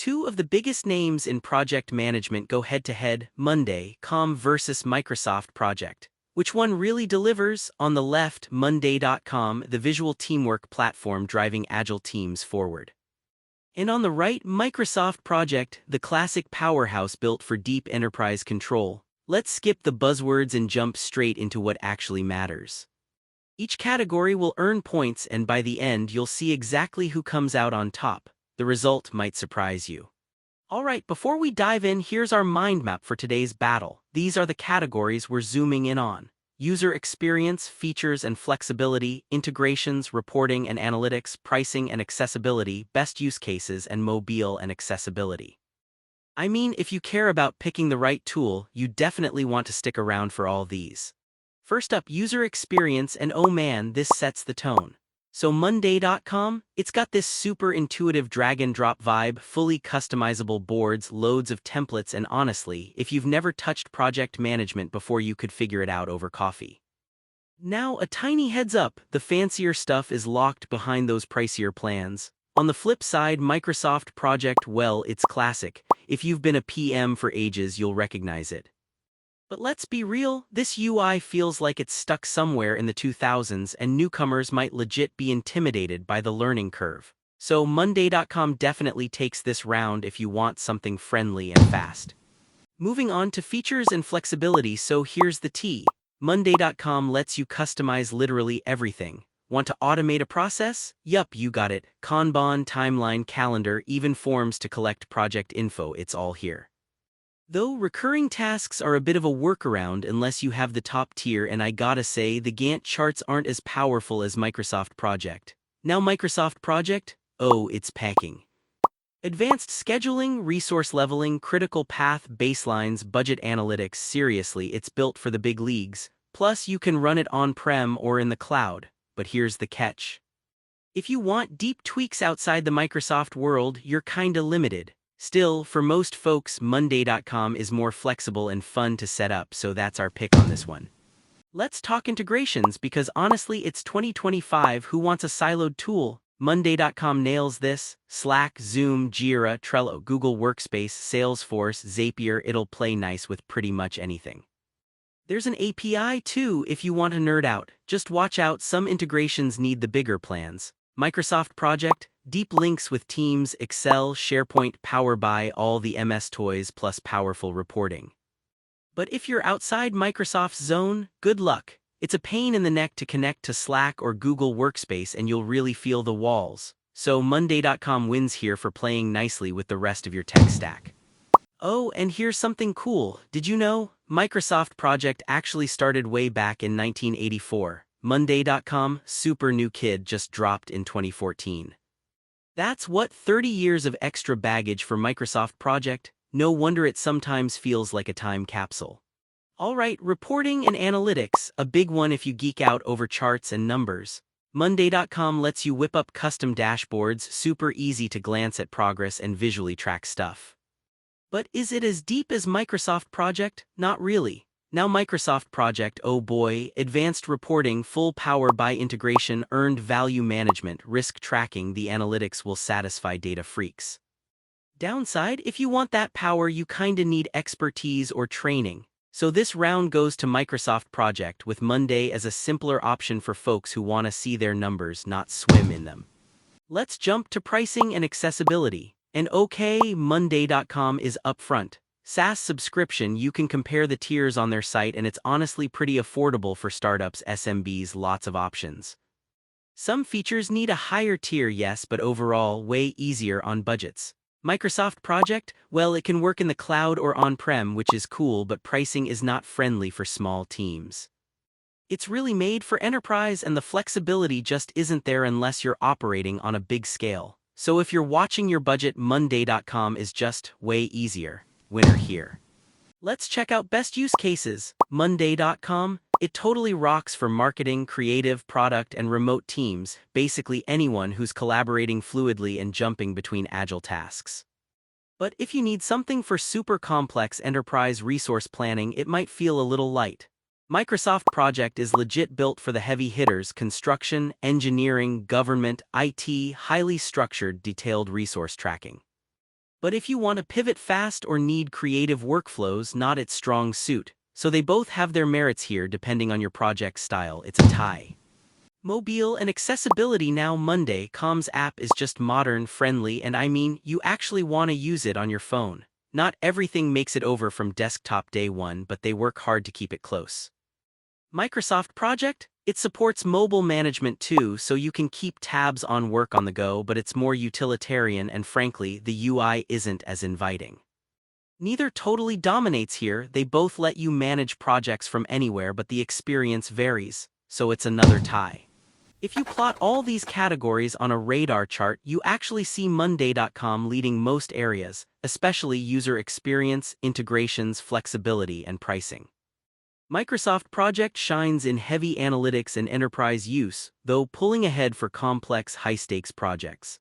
Two of the biggest names in project management go head-to-head, Monday.com versus Microsoft Project. Which one really delivers? On the left, Monday.com, the visual teamwork platform driving agile teams forward. And on the right, Microsoft Project, the classic powerhouse built for deep enterprise control. Let's skip the buzzwords and jump straight into what actually matters. Each category will earn points, and by the end you'll see exactly who comes out on top. The result might surprise you. Alright, before we dive in, here's our mind map for today's battle. These are the categories we're zooming in on: user experience, features and flexibility, integrations, reporting and analytics, pricing and accessibility, best use cases, and mobile and accessibility. I mean, if you care about picking the right tool, you definitely want to stick around for all these. First up, user experience, and oh man, this sets the tone. So Monday.com, it's got this super intuitive drag-and-drop vibe, fully customizable boards, loads of templates, and honestly, if you've never touched project management before, you could figure it out over coffee. Now, a tiny heads up, the fancier stuff is locked behind those pricier plans. On the flip side, Microsoft Project, well, it's classic. If you've been a PM for ages, you'll recognize it. But let's be real, this UI feels like it's stuck somewhere in the 2000s, and newcomers might legit be intimidated by the learning curve. So Monday.com definitely takes this round if you want something friendly and fast. Moving on to features and flexibility, so here's the tea. Monday.com lets you customize literally everything. Want to automate a process? Yup, you got it. Kanban, timeline, calendar, even forms to collect project info, it's all here. Though recurring tasks are a bit of a workaround unless you have the top tier, and I gotta say, the Gantt charts aren't as powerful as Microsoft Project. Now Microsoft Project? Oh, it's packing. Advanced scheduling, resource leveling, critical path, baselines, budget analytics, seriously, it's built for the big leagues. Plus, you can run it on-prem or in the cloud. But here's the catch. If you want deep tweaks outside the Microsoft world, you're kinda limited. Still, for most folks, Monday.com is more flexible and fun to set up, so that's our pick on this one. Let's talk integrations, because honestly, it's 2025, who wants a siloed tool? Monday.com nails this. Slack, Zoom, Jira, Trello, Google Workspace, Salesforce, Zapier, it'll play nice with pretty much anything. There's an API too if you want to nerd out. Just watch out, some integrations need the bigger plans. Microsoft Project, deep links with Teams, Excel, SharePoint, Power BI, all the MS toys plus powerful reporting. But if you're outside Microsoft's zone, good luck. It's a pain in the neck to connect to Slack or Google Workspace, and you'll really feel the walls. So Monday.com wins here for playing nicely with the rest of your tech stack. Oh, and here's something cool. Did you know? Microsoft Project actually started way back in 1984. Monday.com, super new kid, just dropped in 2014. That's what, 30 years of extra baggage for Microsoft Project? No wonder it sometimes feels like a time capsule. Alright, reporting and analytics, a big one if you geek out over charts and numbers. Monday.com lets you whip up custom dashboards, super easy to glance at progress and visually track stuff. But is it as deep as Microsoft Project? Not really. Now Microsoft Project, oh boy, advanced reporting, full Power BI integration, earned value management, risk tracking, the analytics will satisfy data freaks. Downside, if you want that power, you kinda need expertise or training. So this round goes to Microsoft Project, with Monday as a simpler option for folks who wanna see their numbers, not swim in them. Let's jump to pricing and accessibility. And okay, Monday.com is upfront. SaaS subscription, you can compare the tiers on their site, and it's honestly pretty affordable for startups, SMBs, lots of options. Some features need a higher tier, yes, but overall, way easier on budgets. Microsoft Project, well, it can work in the cloud or on-prem, which is cool, but pricing is not friendly for small teams. It's really made for enterprise, and the flexibility just isn't there unless you're operating on a big scale. So if you're watching your budget, Monday.com is just way easier. Winner here. Let's check out best use cases. Monday.com, it totally rocks for marketing, creative, product, and remote teams, basically anyone who's collaborating fluidly and jumping between agile tasks. But if you need something for super complex enterprise resource planning, it might feel a little light. Microsoft Project is legit built for the heavy hitters: construction, engineering, government, IT, highly structured, detailed resource tracking. But if you want to pivot fast or need creative workflows, not its strong suit. So they both have their merits here depending on your project style. It's a tie. Mobile and accessibility. Now Monday.com's app is just modern, friendly, and I mean, you actually want to use it on your phone. Not everything makes it over from desktop day one, but they work hard to keep it close. Microsoft Project? It supports mobile management too, so you can keep tabs on work on the go, but it's more utilitarian and frankly, the UI isn't as inviting. Neither totally dominates here, they both let you manage projects from anywhere, but the experience varies, so it's another tie. If you plot all these categories on a radar chart, you actually see Monday.com leading most areas, especially user experience, integrations, flexibility, and pricing. Microsoft Project shines in heavy analytics and enterprise use, though pulling ahead for complex, high-stakes projects.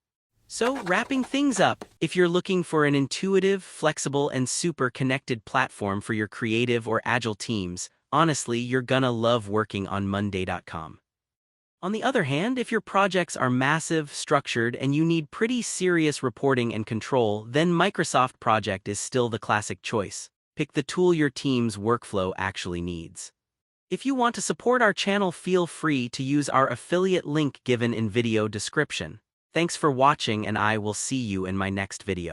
So, wrapping things up, if you're looking for an intuitive, flexible, and super connected platform for your creative or agile teams, honestly, you're gonna love working on Monday.com. On the other hand, if your projects are massive, structured, and you need pretty serious reporting and control, then Microsoft Project is still the classic choice. Pick the tool your team's workflow actually needs. If you want to support our channel, feel free to use our affiliate link given in video description. Thanks for watching, and I will see you in my next video.